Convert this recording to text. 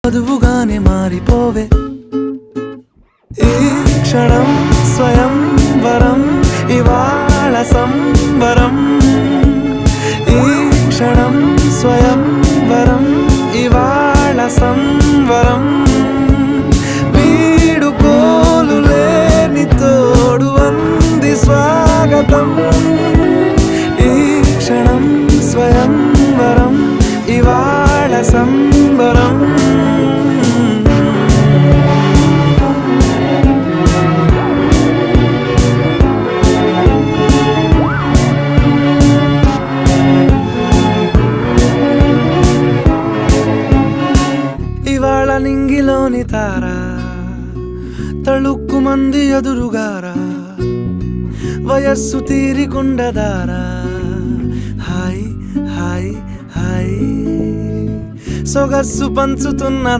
వధువుగానే మారిపోవే ఈ క్షణం స్వయం వరం ఇవాళ సంబరం ఈ క్షణం స్వయం వరం ఇవాళ సంవరం వీడుకోలు లేని తోడు అంది స్వాగతం ఈ క్షణం స్వయం వరం ఇవాళ సంబరం ఇవాళ నింగిలోని తారా తళుక్కు మంది ఎదురుగారా వయస్సు తీరికుండదారా హాయ్ హాయ్ హాయ్ సొగస్సు పంచుతున్న